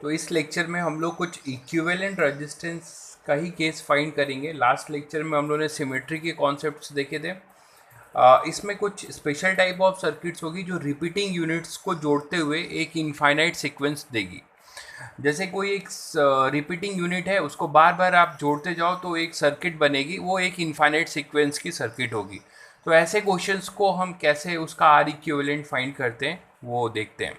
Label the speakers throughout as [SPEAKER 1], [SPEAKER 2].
[SPEAKER 1] तो इस लेक्चर में हम लोग कुछ इक्विवेलेंट रेजिस्टेंस का ही केस फाइंड करेंगे। लास्ट लेक्चर में हम लोगों ने सिमेट्री के कॉन्सेप्ट्स देखे थे। इसमें कुछ स्पेशल टाइप ऑफ सर्किट्स होगी जो रिपीटिंग यूनिट्स को जोड़ते हुए एक इनफाइनाइट सीक्वेंस देगी। जैसे कोई एक रिपीटिंग यूनिट है, उसको बार बार आप जोड़ते जाओ तो एक सर्किट बनेगी, वो एक इनफाइनाइट सीक्वेंस की सर्किट होगी। तो ऐसे क्वेश्चंस को हम कैसे उसका आर इक्विवेलेंट फाइंड करते हैं वो देखते हैं।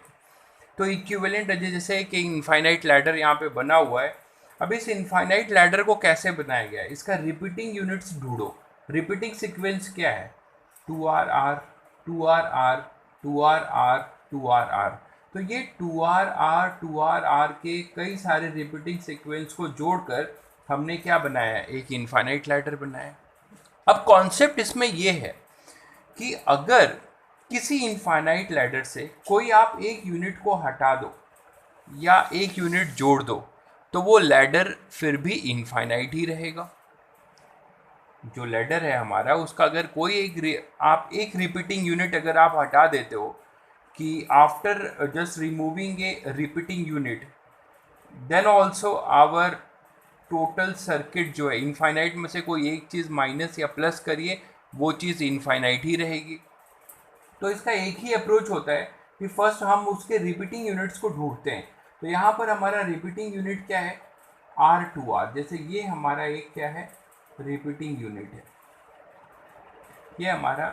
[SPEAKER 1] तो इक्विवेलेंट जैसे एक इनफाइनाइट लैडर यहाँ पे बना हुआ है। अब इस इनफाइनाइट लैडर को कैसे बनाया गया है, इसका रिपीटिंग यूनिट्स ढूंढो। रिपीटिंग सीक्वेंस क्या है? 2RR, 2RR, 2RR, 2RR। तो ये 2RR 2RR के कई सारे रिपीटिंग सीक्वेंस को जोड़कर हमने क्या बनाया है? एक इनफाइनाइट लैडर बनाया है। अब कॉन्सेप्ट इसमें यह है कि अगर किसी इनफाइनाइट लैडर से कोई आप एक यूनिट को हटा दो या एक यूनिट जोड़ दो, तो वो लैडर फिर भी इनफाइनाइट ही रहेगा। जो लैडर है हमारा, उसका अगर कोई आप एक रिपीटिंग यूनिट अगर आप हटा देते हो कि after just removing a repeating unit, then also our total circuit जो है इनफाइनाइट में से कोई एक चीज़ माइनस या प्लस करिए, वो चीज़ इनफाइनाइट ही रहेगी। तो इसका एक ही अप्रोच होता है कि फर्स्ट हम उसके रिपीटिंग यूनिट्स को ढूंढते हैं। तो यहाँ पर हमारा रिपीटिंग यूनिट क्या है? R2R। जैसे ये हमारा एक क्या है? रिपीटिंग यूनिट है। ये हमारा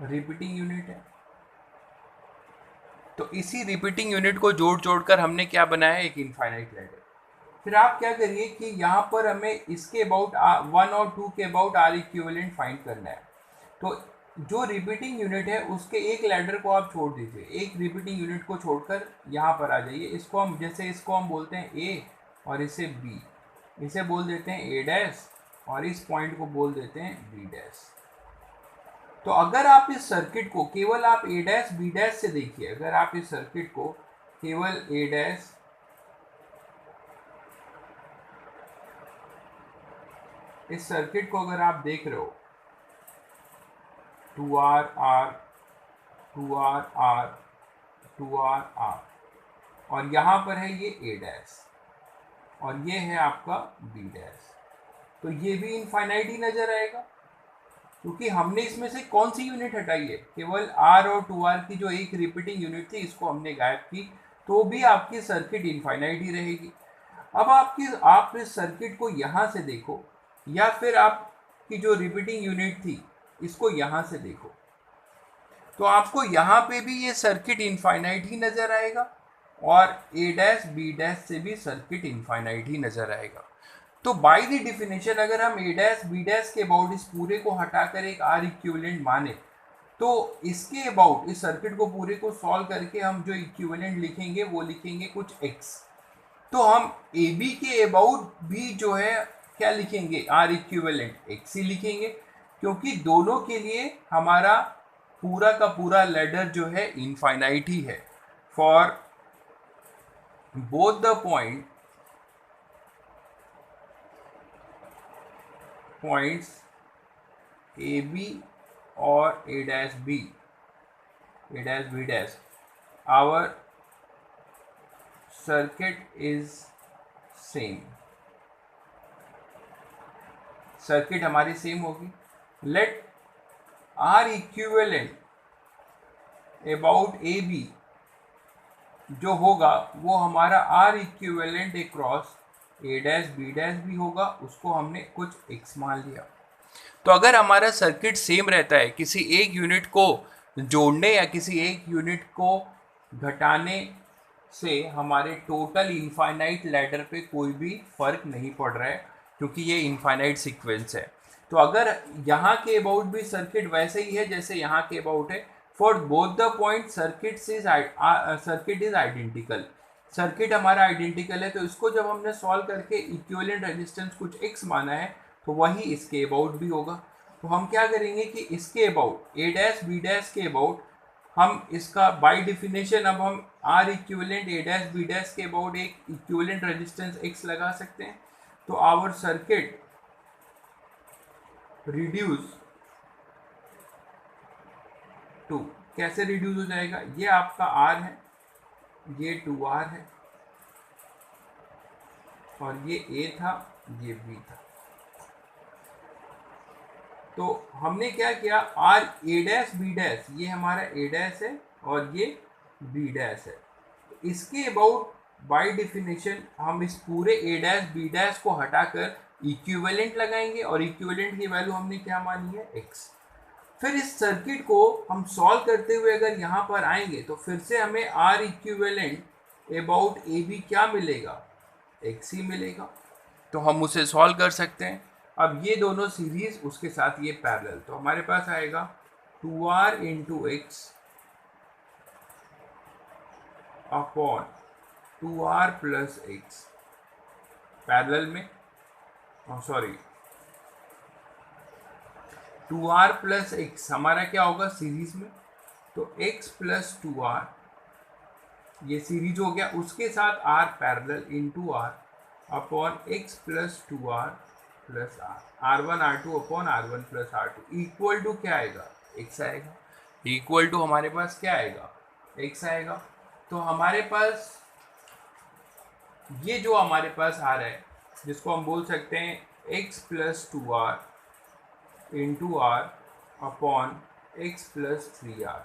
[SPEAKER 1] रिपीटिंग यूनिट है। तो इसी रिपीटिंग यूनिट को जोड़ जोड़कर हमने क्या बनाया है? एक इनफाइनाइट लैडर। फिर आप क्या करिए कि यहाँ पर हमें इसके अबाउट 1 और 2 के अबाउट आर इक्विवेलेंट फाइंड करना है। तो जो रिपीटिंग यूनिट है उसके एक लैडर को आप छोड़ दीजिए, एक रिपीटिंग यूनिट को छोड़कर यहाँ पर आ जाइए। इसको हम जैसे इसको हम बोलते हैं ए और इसे बी, इसे बोल देते हैं ए डैश और इस पॉइंट को बोल देते हैं बी डैश। तो अगर आप इस सर्किट को केवल आप ए डैश बी डैश से देखिए, अगर आप इस सर्किट को केवल ए डैश इस सर्किट को अगर आप देख रहे हो, 2RR 2RR 2RR, और यहाँ पर है ये ए डैश और ये है आपका बी डैश, तो ये भी इनफाइनाइट ही नजर आएगा क्योंकि हमने इसमें से कौन सी यूनिट हटाई है? केवल R और 2R की जो एक रिपीटिंग यूनिट थी, इसको हमने गायब की, तो भी आपकी सर्किट इनफाइनाइट ही रहेगी। अब आप इस सर्किट को यहाँ से देखो या फिर आपकी जो रिपीटिंग यूनिट थी इसको यहाँ से देखो, तो आपको यहाँ पे भी ये सर्किट इनफाइनाइट ही नजर आएगा और ए डैश बी डैश से भी सर्किट इनफाइनाइट ही नजर आएगा। तो बाय द डिफिनेशन अगर हम ए डैश बी डैश के अबाउट इस पूरे को हटाकर एक आर इक्विवेलेंट माने, तो इसके अबाउट इस सर्किट को पूरे को सॉल्व करके हम जो इक्विवेलेंट लिखेंगे वो लिखेंगे कुछ एक्स। तो हम ए बी के अबाउट भी जो है क्या लिखेंगे? आर इक्विवेलेंट एक्स ही लिखेंगे, क्योंकि दोनों के लिए हमारा पूरा का पूरा लैडर जो है इनफाइनाइट ही है। For both the points A B और A dash B dash, our circuit is same. Circuit हमारी सेम होगी। Let R equivalent about A B जो होगा वो हमारा R equivalent across A dash B dash भी होगा, उसको हमने कुछ एक्स मान लिया। तो अगर हमारा सर्किट सेम रहता है, किसी एक यूनिट को जोड़ने या किसी एक यूनिट को घटाने से हमारे टोटल इनफाइनाइट लैडर पे कोई भी फर्क नहीं पड़ रहा है, क्योंकि ये इनफाइनाइट सीक्वेंस है। तो अगर यहाँ के अबाउट भी सर्किट वैसे ही है जैसे यहाँ के अबाउट है, for both the point circuit is identical. Circuit हमारा आइडेंटिकल है, तो इसको जब हमने सॉल्व करके इक्विवेलेंट रेजिस्टेंस कुछ एक्स माना है, तो वही इसके अबाउट भी होगा। तो हम क्या करेंगे कि इसके about A dash B dash के अबाउट हम इसका बाय डिफिनेशन अब हम R equivalent A dash B dash के अबाउट एक इक्विवेलेंट रेजिस्टेंस एक्स लगा सकते हैं। तो आवर सर्किट रिड्यूस टू कैसे रिड्यूस हो जाएगा, ये आपका R है, ये 2R है, और ये A था, ये B था। तो हमने क्या किया, R A dash B dash, ये हमारा A डैश है और ये B डैश है। तो इसके अबाउट बाय डेफिनेशन हम इस पूरे A डैश B डैश को हटाकर इक्विवेलेंट लगाएंगे, और इक्विवेलेंट की वैल्यू हमने क्या मानी है, x। फिर इस सर्किट को हम सॉल्व करते हुए अगर यहाँ पर आएंगे तो फिर से हमें R इक्विवेलेंट अबाउट AB क्या मिलेगा, x ही मिलेगा। तो हम उसे सॉल्व कर सकते हैं। अब ये दोनों सीरीज, उसके साथ ये पैरेलल, तो हमारे पास आएगा 2R into x upon 2R plus x parallel में, सॉरी 2R प्लस एक्स हमारा क्या होगा सीरीज में, तो x प्लस 2R ये सीरीज हो गया, उसके साथ R parallel into R upon x plus 2R plus R1 R2 upon R1 plus R2 equal to क्या आएगा, x आएगा। इक्वल टू हमारे पास क्या आएगा, x आएगा। तो हमारे पास ये जो हमारे पास आ रहा है, जिसको हम बोल सकते हैं x plus 2R into R upon x plus 3R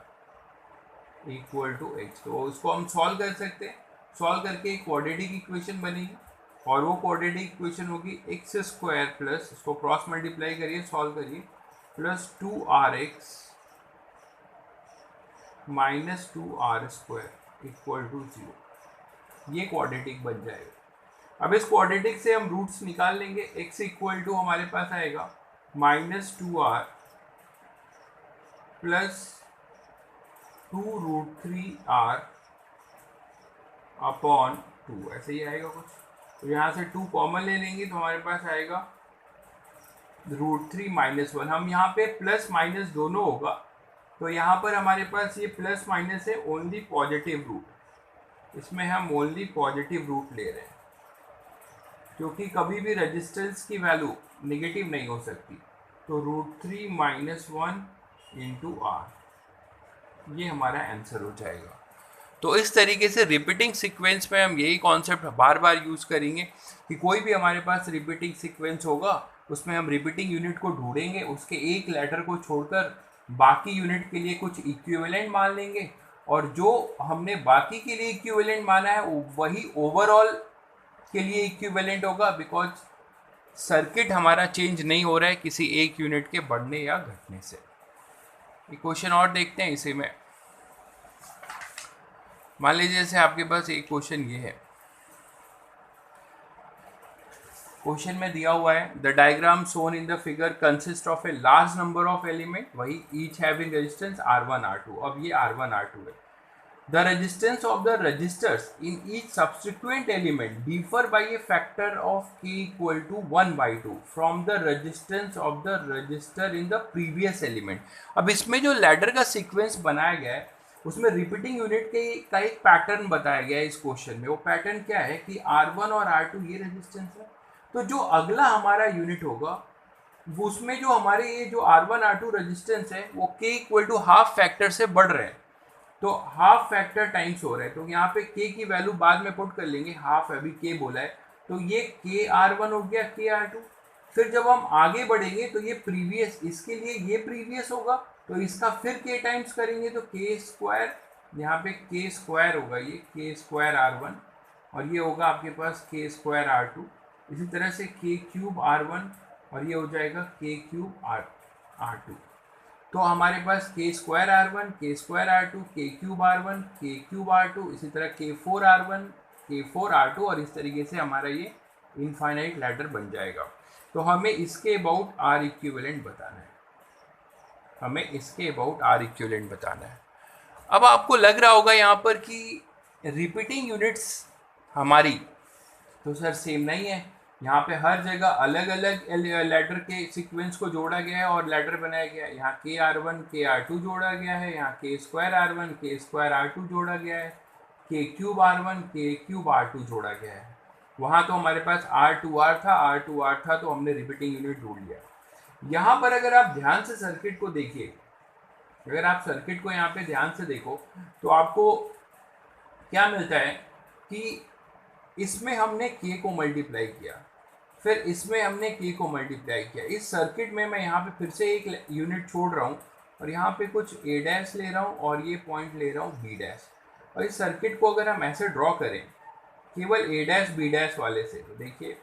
[SPEAKER 1] equal to x। तो इसको हम सॉल्व कर सकते हैं, सॉल्व करके एक क्वाड्रेटिक इक्वेशन बनेगी, और वो क्वाड्रेटिक इक्वेशन होगी एक्स स्क्वायर प्लस, इसको क्रॉस मल्टीप्लाई करिए, सॉल्व करिए, plus 2RX minus 2R square equal to 0। ये क्वाड्रेटिक बन जाएगा। अब इस क्वाड्रेटिक से हम रूट्स निकाल लेंगे, x इक्वल टू हमारे पास आएगा minus 2R plus 2√3R upon 2, ऐसे ही आएगा कुछ। तो यहाँ से 2 कॉमन ले लेंगे तो हमारे पास आएगा √3 माइनस 1। हम यहाँ पे प्लस माइनस दोनों होगा, तो यहाँ पर हमारे पास ये प्लस माइनस है ओनली पॉजिटिव रूट, इसमें हम ओनली पॉजिटिव रूट ले रहे हैं, क्योंकि कभी भी रेजिस्टेंस की वैल्यू नेगेटिव नहीं हो सकती। तो √3 माइनस 1 इंटू R, ये हमारा आंसर हो जाएगा। तो इस तरीके से रिपीटिंग सीक्वेंस में हम यही कॉन्सेप्ट बार बार यूज़ करेंगे कि कोई भी हमारे पास रिपीटिंग सीक्वेंस होगा उसमें हम रिपीटिंग यूनिट को ढूंढेंगे, उसके एक लेटर को छोड़कर बाकी यूनिट के लिए कुछ इक्विवेलेंट मान लेंगे, और जो हमने बाकी के लिए इक्विवेलेंट माना है वही ओवरऑल के लिए इक्विवेलेंट होगा, बिकॉज सर्किट हमारा चेंज नहीं हो रहा है किसी एक यूनिट के बढ़ने या घटने से। एक क्वेश्चन और देखते हैं इसी में। मान लीजिए जैसे आपके पास एक क्वेश्चन ये है, क्वेश्चन में दिया हुआ है the diagram shown in the figure consist of a large number of element, वही each having resistance R1 R2। अब ये R1 R2 है। The resistance of the resistors in each subsequent element differ by a factor of k equal to 1/2 from the resistance of the resistor in the previous element. अब इसमें जो ladder का sequence बनाया गया है उसमें repeating unit का एक पैटर्न बताया गया है इस क्वेश्चन में। वो पैटर्न क्या है कि R1 और R2 ये रेजिस्टेंस है, तो जो अगला हमारा यूनिट होगा उसमें जो हमारे ये जो R1 R2 रेजिस्टेंस है वो k equal to half factor से बढ़ रहे हैं, तो हाफ फैक्टर टाइम्स हो रहा है। तो यहाँ पे k की वैल्यू बाद में पुट कर लेंगे, हाफ अभी k बोला है, तो ये k R1 हो गया k R2। फिर जब हम आगे बढ़ेंगे तो ये प्रीवियस, इसके लिए ये प्रीवियस होगा तो इसका फिर k टाइम्स करेंगे तो k स्क्वायर, यहाँ पे k स्क्वायर होगा, ये k स्क्वायर R1 और ये होगा आपके पास k स्क्वायर R2। इसी तरह से k क्यूब R1 और ये हो जाएगा k क्यूब R2। तो हमारे पास k square R1, k square R2, k cube R1, k cube R2, इसी तरह k4 R1, k4 R2 और इस तरीके से हमारा ये इनफाइनाइट लैडर बन जाएगा। तो हमें इसके अबाउट R इक्विवेलेंट बताना है, हमें इसके अबाउट R इक्विवेलेंट बताना है। अब आपको लग रहा होगा यहाँ पर कि रिपीटिंग यूनिट्स हमारी तो सर सेम नहीं है, यहाँ पे हर जगह अलग अलग लेटर के सीक्वेंस को जोड़ा गया है और लेटर बनाया गया है। यहाँ k R1 k R2 जोड़ा गया है, यहाँ k square R1 k square R2 जोड़ा गया है, k cube R1 k cube R2 जोड़ा गया है। वहाँ तो हमारे पास R2R था तो हमने रिपीटिंग यूनिट ढूंढ लिया। यहाँ पर अगर आप ध्यान से सर्किट को देखिए अगर आप सर्किट को यहाँ पे ध्यान से देखो तो आपको क्या मिलता है कि इसमें हमने के को मल्टीप्लाई किया, फिर इसमें हमने के को मल्टीप्लाई किया। इस सर्किट में मैं यहाँ पे फिर से एक यूनिट छोड़ रहा हूँ और यहाँ पे कुछ ए डैश ले रहा हूँ और ये पॉइंट ले रहा हूँ बी डैश। और इस सर्किट को अगर हम ऐसे ड्रॉ करें केवल ए डैश बी डैश वाले से, तो देखिए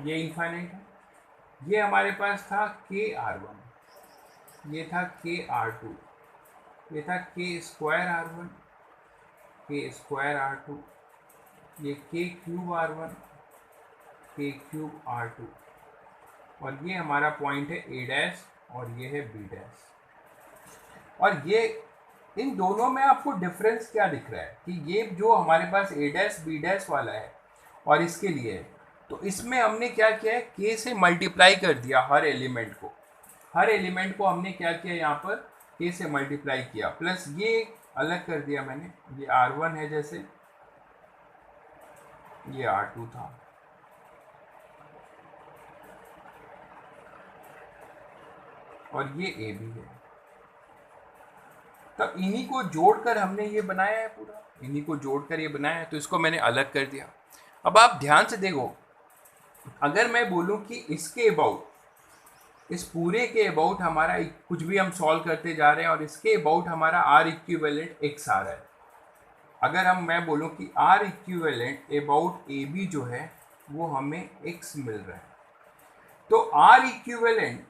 [SPEAKER 1] ये इनफाइनाइट है। ये हमारे पास था के आर वन, ये था के आर टू, ये था के स्क्वायर आर वन, के स्क्वायर आर टू, ये के क्यूब आर वन, के क्यूब आर टू, और ये हमारा पॉइंट है ए डैश और ये है बी डैश। और ये इन दोनों में आपको डिफरेंस क्या दिख रहा है कि ये जो हमारे पास ए डैश बी डैश वाला है और इसके लिए है, तो इसमें हमने क्या किया है के से मल्टीप्लाई कर दिया हर एलिमेंट को। हर एलिमेंट को हमने क्या किया यहाँ पर के से मल्टीप्लाई किया, प्लस ये अलग कर दिया मैंने, ये आर वन है जैसे, ये आर टू था, और ये ए भी है। तब इन्हीं को जोड़कर हमने ये बनाया है, पूरा इन्हीं को जोड़कर ये बनाया है, तो इसको मैंने अलग कर दिया। अब आप ध्यान से देखो, अगर मैं बोलूं कि इसके अबाउट, इस पूरे के अबाउट हमारा कुछ भी हम सॉल्व करते जा रहे हैं और इसके अबाउट हमारा आर इक्विवेलेंट एक्स आ रहा है। अगर मैं बोलूं कि R equivalent about A B जो है वो हमें एक्स मिल रहा है, तो R equivalent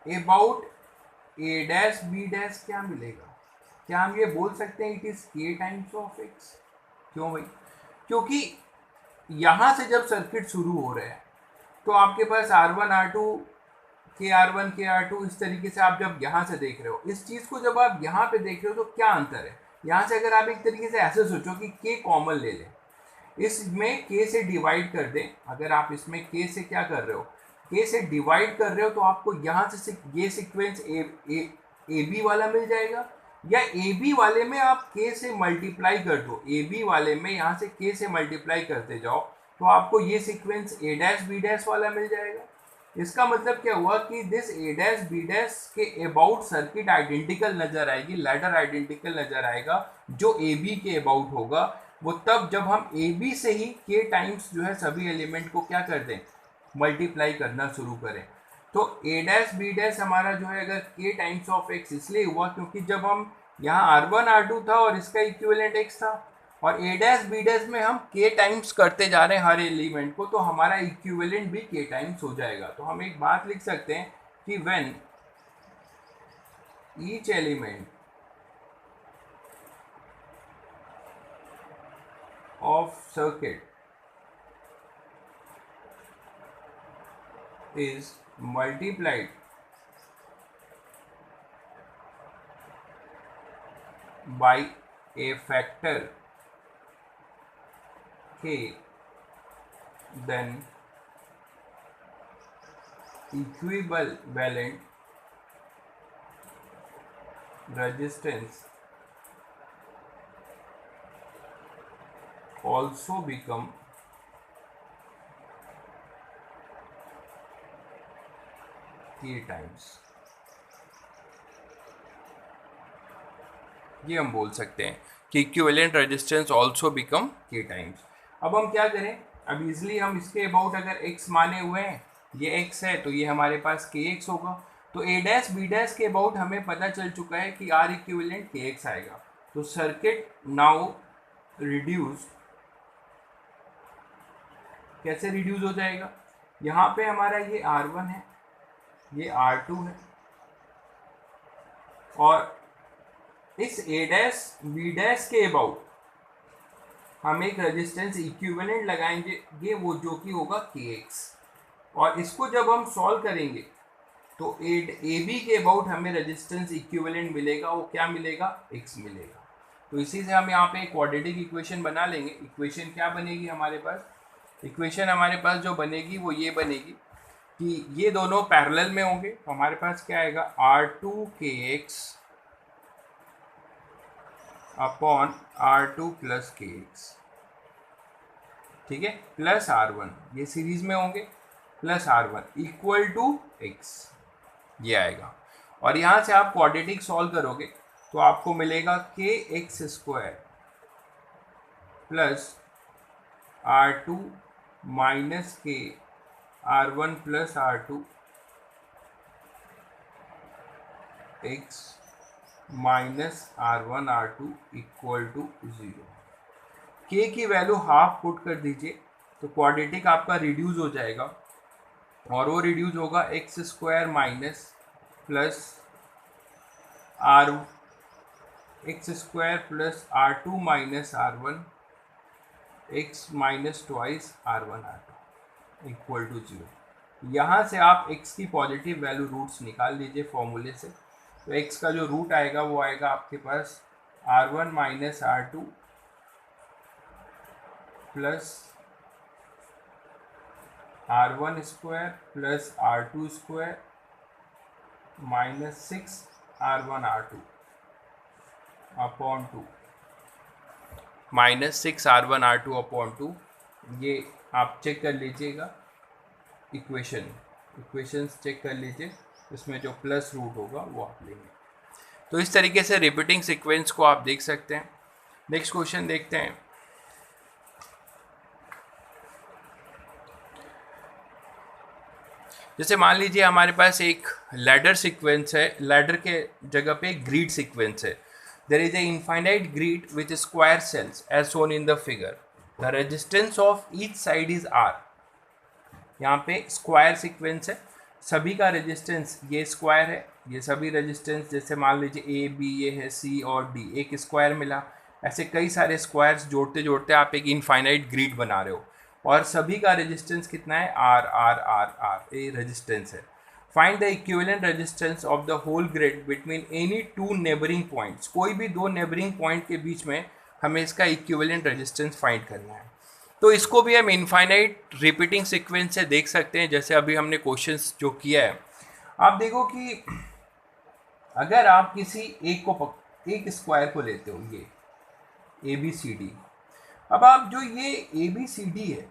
[SPEAKER 1] about A dash B dash क्या मिलेगा? क्या हम ये बोल सकते हैं it is K times of X? क्यों भाई? क्योंकि यहां से जब सर्किट शुरू हो रहा है तो आपके पास R1 R2 के R1 के R2 इस तरीके से आप जब यहाँ से देख रहे हो, इस चीज़ को जब आप यहाँ पे देख रहे हो तो क्या अंतर है? यहाँ से अगर आप एक तरीके से ऐसे सोचो कि k कॉमन ले लें, इसमें k से डिवाइड कर दें, अगर आप इसमें k से क्या कर रहे हो, k से डिवाइड कर रहे हो, तो आपको यहाँ से ये सीक्वेंस ए बी वाला मिल जाएगा, या ए बी वाले में आप k से मल्टीप्लाई कर दो, ए बी वाले में यहाँ से k से मल्टीप्लाई करते जाओ तो आपको ये sequence A dash B dash वाला मिल जाएगा। इसका मतलब क्या हुआ कि this A dash B dash के अबाउट सर्किट आइडेंटिकल नजर आएगी, लैडर आइडेंटिकल नजर आएगा, जो ए बी के अबाउट होगा वो तब जब हम ए बी से ही के टाइम्स जो है सभी एलिमेंट को क्या कर दें, मल्टीप्लाई करना शुरू करें। तो ए डैश बी डैश हमारा जो है अगर के टाइम्स ऑफ एक्स इसलिए हुआ क्योंकि जब हम यहाँ R1 R2 था और इसका इक्विवेलेंट एक्स था, और ए डैश बी डैश में हम के टाइम्स करते जा रहे हैं हर एलिमेंट को, तो हमारा इक्विवेलेंट भी के टाइम्स हो जाएगा। तो हम एक बात लिख सकते हैं कि when each element of circuit is multiplied by a factor k, then equivalent resistance also become k times. ये हम बोल सकते हैं कि इक्विवेलेंट रेजिस्टेंस ऑल्सो बिकम के टाइम्स। अब हम क्या करें, अब इजली हम इसके अबाउट अगर x माने हुए हैं, ये x है तो ये हमारे पास के एक्स होगा, तो ए डैश बी डैश के अबाउट हमें पता चल चुका है कि आर इक्विवेलेंट के एक्स आएगा। तो सर्किट नाउ रिड्यूस, कैसे रिड्यूस हो जाएगा? यहाँ पे हमारा ये R1 है, ये R2 है, और इस ए डैश बी डैश के अबाउट हम एक रेजिस्टेंस इक्विवेलेंट लगाएंगे, ये वो जो कि होगा के एक्स, और इसको जब हम सॉल्व करेंगे तो ए बी के अबाउट हमें रेजिस्टेंस इक्विवेलेंट मिलेगा, वो क्या मिलेगा, एक्स मिलेगा। तो इसी से हम यहाँ पे एक क्वाड्रेटिक इक्वेशन बना लेंगे। इक्वेशन क्या बनेगी हमारे पास? इक्वेशन हमारे पास जो बनेगी वो ये बनेगी कि ये दोनों पैरेलल में होंगे, तो हमारे पास क्या आएगा R2kx upon R2 plus kx, ठीक है, प्लस R1, ये सीरीज में होंगे, plus R1 equal to x, ये आएगा। और यहाँ से आप क्वाड्रेटिक सॉल्व करोगे तो आपको मिलेगा kx² plus R2 minus k R1 plus R2 x minus R1 R2 equal to 0। k की वैल्यू हाफ पुट कर दीजिए तो क्वाड्रेटिक आपका रिड्यूस हो जाएगा, और वो रिड्यूस होगा x² minus plus x² plus R2 minus R1 x minus twice R1 R2 equal to 0। यहाँ से आप x की पॉजिटिव वैल्यू रूट्स निकाल लीजिए फॉर्मूले से, तो x का जो रूट आएगा वो आएगा आपके पास R1 minus R2 plus R1 square plus R2 square minus 6 R1 R2 upon 2, minus 6 R1 R2 upon 2। ये आप चेक कर लीजिएगा, इक्वेशंस चेक कर लीजिए, इसमें जो प्लस रूट होगा वो आप लेंगे। तो इस तरीके से रिपीटिंग सीक्वेंस को आप देख सकते हैं। नेक्स्ट क्वेश्चन देखते हैं। जैसे मान लीजिए हमारे पास एक लैडर सीक्वेंस है, लैडर के जगह पे ग्रिड सीक्वेंस है। There is a infinite grid with square cells as shown in the figure. The resistance of each side is R. यहाँ पे स्क्वायर सीक्वेंस है, सभी का रेजिस्टेंस ये स्क्वायर है, ये सभी रेजिस्टेंस, जैसे मान लीजिए ए बी ये है सी और डी, एक स्क्वायर मिला। ऐसे कई सारे स्क्वायर्स जोड़ते जोड़ते आप एक इनफाइनाइट ग्रिड बना रहे हो, और सभी का रेजिस्टेंस कितना है आर आर आर आर, ये रेजिस्टेंस है। Find the equivalent resistance of the whole grid between any two neighbouring points. कोई भी दो नेबरिंग पॉइंट के बीच में हमें इसका इक्विवेलेंट रेजिस्टेंस फाइंड करना है। तो इसको भी हम इनफाइनाइट रिपीटिंग सीक्वेंस से देख सकते हैं। जैसे अभी हमने क्वेश्चंस जो किया है, आप देखो कि अगर आप किसी एक स्क्वायर को लेते हो, ये ए बी सी डी, अब आप जो ये ए बी सी डी है,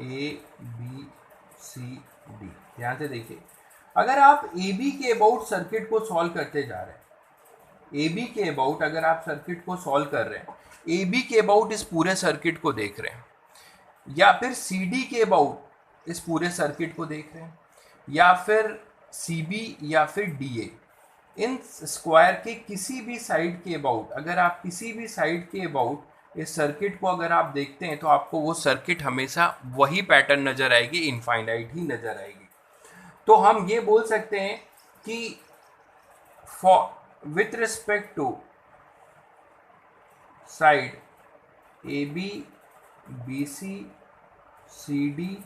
[SPEAKER 1] ए बी सी डी, ध्यान से देखिए, अगर आप ए बी के अबाउट सर्किट को सॉल्व करते जा रहे हैं, ए बी के अबाउट अगर आप सर्किट को सॉल्व कर रहे हैं, ए बी के अबाउट इस पूरे सर्किट को देख रहे हैं, या फिर सी डी के अबाउट इस पूरे सर्किट को देख रहे हैं, या फिर सी बी या फिर डी ए, इन स्क्वायर के किसी भी साइड के अबाउट, अगर आप किसी भी साइड के अबाउट इस सर्किट को अगर आप देखते हैं, तो आपको वो सर्किट हमेशा वही पैटर्न नज़र आएगी, इनफाइनाइट ही नज़र आएगी। तो हम ये बोल सकते हैं कि for with respect to side A B B C C D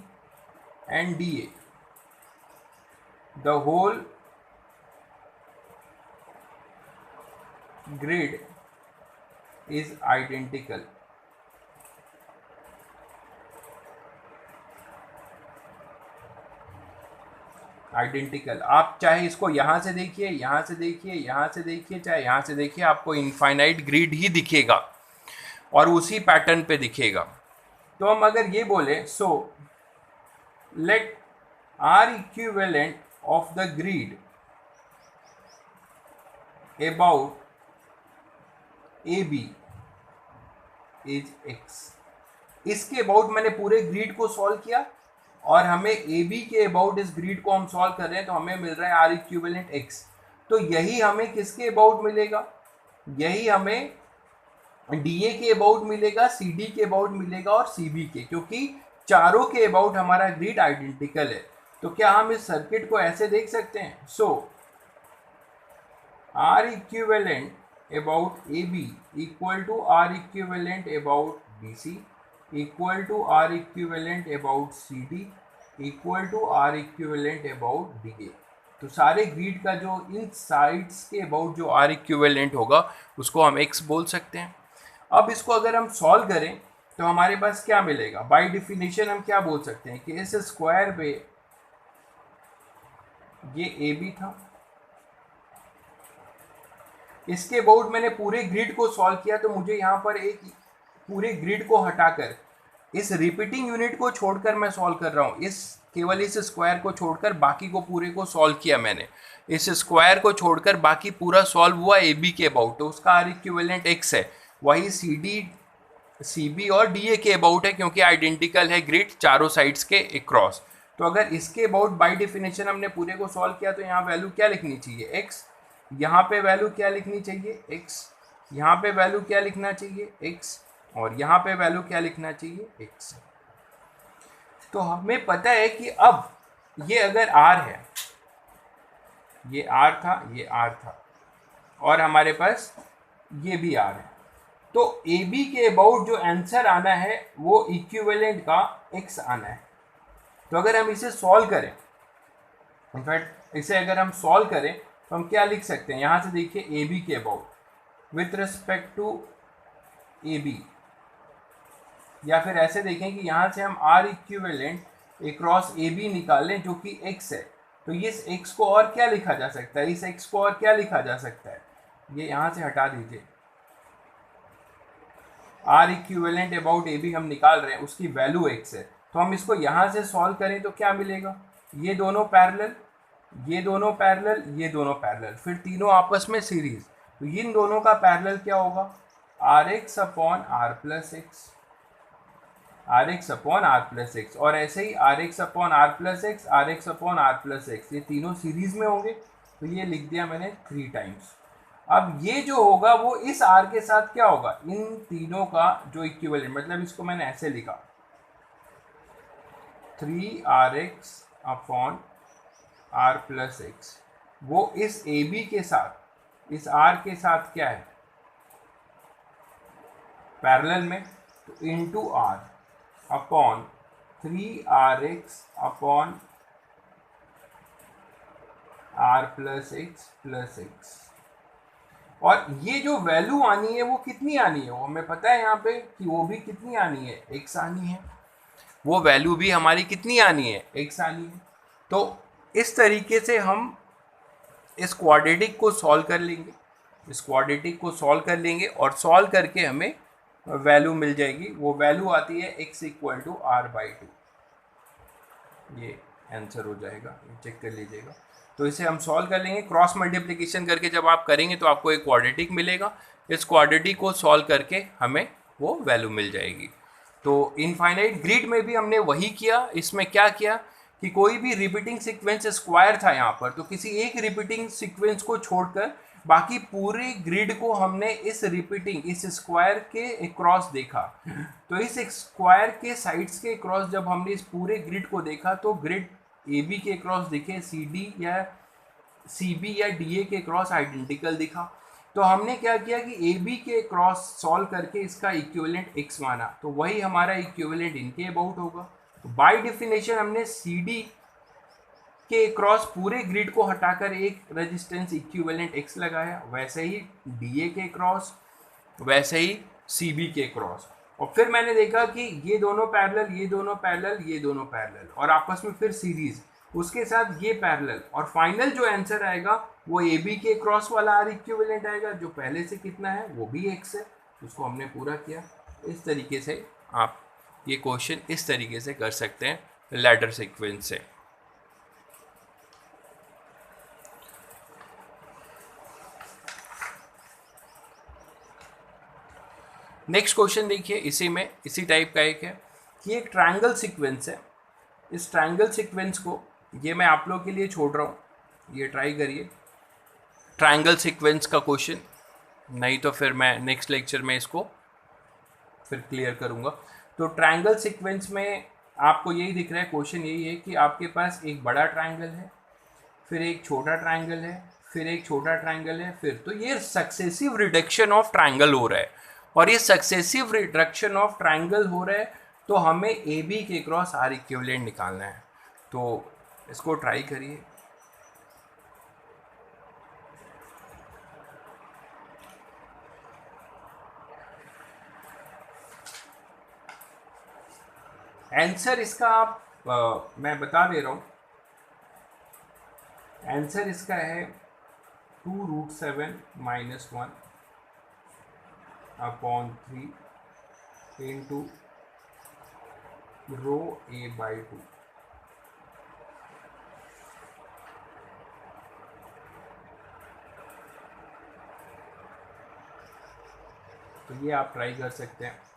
[SPEAKER 1] and D A, the whole grid is identical। Identical, आप चाहे इसको यहाँ से देखिए, यहाँ से देखिए, यहाँ से देखिए, चाहे यहाँ से देखिए, आपको इनफाइनाइट ग्रिड ही दिखेगा और उसी पैटर्न पे दिखेगा। तो हम अगर ये बोले, so let R equivalent of the grid about A B is X. इसके अबाउट मैंने पूरे ग्रिड को सॉल्व किया, और हमें ए बी के अबाउट इस ग्रिड को हम सॉल्व कर रहे हैं, तो हमें मिल रहा है आर इक्विवेलेंट एक्स। तो यही हमें किसके अबाउट मिलेगा, यही हमें डी ए के अबाउट मिलेगा, सी डी के अबाउट मिलेगा और सी बी के, क्योंकि चारों के अबाउट हमारा ग्रिड आइडेंटिकल है। तो क्या हम इस सर्किट को ऐसे देख सकते हैं, so R equivalent about AB equal to R equivalent about BC equal to R equivalent about CD equal to R equivalent about DA। तो सारे ग्रिड का जो इन साइड्स के अबाउट जो R equivalent होगा उसको हम X बोल सकते हैं। अब इसको अगर हम सॉल्व करें तो हमारे पास क्या मिलेगा, बाय डिफिनेशन हम क्या बोल सकते हैं कि इस स्क्वायर पे ये ए बी था, इसके अबाउट मैंने पूरे ग्रिड को सॉल्व किया, तो मुझे यहाँ पर एक पूरे ग्रिड को हटाकर इस रिपीटिंग यूनिट को छोड़कर मैं सॉल्व कर रहा हूँ, इस केवल इस स्क्वायर को छोड़कर बाकी को पूरे को सॉल्व किया मैंने, इस स्क्वायर को छोड़कर बाकी पूरा सॉल्व हुआ ए बी के अबाउट, तो उसका आर इक्विवेलेंट एक्स है। वही सी डी सी बी और डी ए के अबाउट है, क्योंकि आइडेंटिकल है ग्रिड चारों साइड्स के अक्रॉस। तो अगर इसके अबाउट बाय डेफिनेशन हमने पूरे को सॉल्व किया, तो यहाँ वैल्यू क्या लिखनी चाहिए, एक्स, यहाँ पे वैल्यू क्या लिखनी चाहिए, एक्स, यहाँ पे वैल्यू क्या लिखना चाहिए, एक्स, और यहाँ पे वैल्यू क्या लिखना चाहिए, एक्स। तो हमें पता है कि अब ये अगर आर है, ये आर था, ये आर था, और हमारे पास ये भी आर है, तो ए बी के अबाउट जो आंसर आना है वो इक्विवेलेंट का एक्स आना है। तो अगर हम इसे सॉल्व करें, इनफैक्ट इसे अगर हम सॉल्व करें तो हम क्या लिख सकते हैं, यहाँ से देखिए ए बी के about with respect to A B, या फिर ऐसे देखें कि यहाँ से हम R equivalent across A B निकालें जो कि एक्स है, तो ये एक्स को और क्या लिखा जा सकता है, इस एक्स को और क्या लिखा जा सकता है, ये यहाँ से हटा दीजिए, R equivalent about A B हम निकाल रहे हैं, उसकी वैल्यू एक्स है, तो हम इसको यहाँ से सॉल्व करें तो क्या मिलेगा, ये दोनों पैरेलल, ये दोनों पैरेलल, ये दोनों पैरेलल, फिर तीनों आपस में सीरीज, तो इन दोनों का पैरेलल क्या होगा, R X upon R plus X, R X upon R plus X, और ऐसे ही R X upon R plus X, R X upon R plus X, ये तीनों सीरीज में होंगे, तो ये लिख दिया मैंने 3 टाइम्स। अब ये जो होगा वो इस आर के साथ क्या होगा, इन तीनों का जो इक्विवेलेंट, मतलब इसको मैंने ऐसे लिखा 3rx upon R plus x, वो इस ए बी के साथ, इस आर के साथ क्या है, पैरेलल में, तो into R upon 3rx upon R plus X, और ये जो वैल्यू आनी है वो कितनी आनी है, वो हमें पता है यहाँ पे कि वो भी कितनी आनी है, एक्स आनी है, वो वैल्यू भी हमारी कितनी आनी है, एक्स आनी है। तो इस तरीके से हम इस क्वाड्रेटिक को सॉल्व कर लेंगे, इस क्वाड्रेटिक को सॉल्व कर लेंगे, और सॉल्व करके हमें वैल्यू मिल जाएगी, वो वैल्यू आती है x equal to R by two, ये आंसर हो जाएगा, चेक कर लीजिएगा। तो इसे हम सॉल्व कर लेंगे, क्रॉस मल्टीप्लिकेशन करके जब आप करेंगे तो आपको एक क्वाड्रेटिक मिलेगा, इस क्वाड्रेटिक को सॉल्व करके हमें वो वैल्यू मिल जाएगी। तो इनफाइनाइट ग्रिड में भी हमने वही किया, इसमें क्या किया कि कोई भी रिपीटिंग सीक्वेंस स्क्वायर था यहाँ पर, तो किसी एक रिपीटिंग सीक्वेंस को छोड़कर बाकी पूरे ग्रिड को हमने इस रिपीटिंग, इस स्क्वायर के अक्रॉस देखा। तो इस स्क्वायर के साइड्स के अक्रॉस जब हमने इस पूरे ग्रिड को देखा, तो ग्रिड ए बी के अक्रॉस दिखे, सी डी या सी बी या डी ए के अक्रॉस आइडेंटिकल दिखा, तो हमने क्या किया कि ए बी के क्रॉस सॉल्व करके इसका इक्विवेलेंट एक्स माना, तो वही हमारा इक्विवेलेंट इनके अबाउट होगा। तो बाय डेफिनेशन हमने सी डी के क्रॉस पूरे ग्रिड को हटाकर एक रेजिस्टेंस इक्विवेलेंट एक्स लगाया, वैसे ही डी ए के क्रॉस, वैसे ही सी बी के क्रॉस, और फिर मैंने देखा कि ये दोनों पैरेलल, ये दोनों पैरेलल, ये दोनों पैरेलल, और आपस में फिर सीरीज, उसके साथ ये पैरेलल, और फाइनल जो आंसर आएगा वो ए बी के क्रॉस वाला आर इक्विवेलेंट आएगा, जो पहले से कितना है वो भी एक्स है, उसको हमने पूरा किया। इस तरीके से आप ये क्वेश्चन इस तरीके से कर सकते हैं लैडर सीक्वेंस से। नेक्स्ट क्वेश्चन देखिए, इसी में इसी टाइप का एक है कि एक ट्रायंगल सीक्वेंस है, इस ट्रायंगल सीक्वेंस को ये मैं आप लोगों के लिए छोड़ रहा हूँ, ये ट्राई करिए ट्रायंगल सीक्वेंस का क्वेश्चन, नहीं तो फिर मैं नेक्स्ट लेक्चर में इसको फिर क्लियर करूँगा। तो ट्रायंगल सीक्वेंस में आपको यही दिख रहा है, क्वेश्चन यही है कि आपके पास एक बड़ा ट्रायंगल है, फिर एक छोटा ट्रायंगल है, फिर एक छोटा ट्रायंगल है, फिर तो ये सक्सेसिव रिडक्शन ऑफ ट्रायंगल हो रहा है, और ये सक्सेसिव रिडक्शन ऑफ ट्रायंगल हो रहा है, तो हमें ए बी के क्रॉस आर इक्विवेलेंट निकालना है। तो इसको ट्राई करिए। आंसर इसका आप मैं बता दे रहा हूँ। आंसर इसका है 2√7 - 1/3 इंटू रो a/2। तो ये आप ट्राई कर सकते हैं।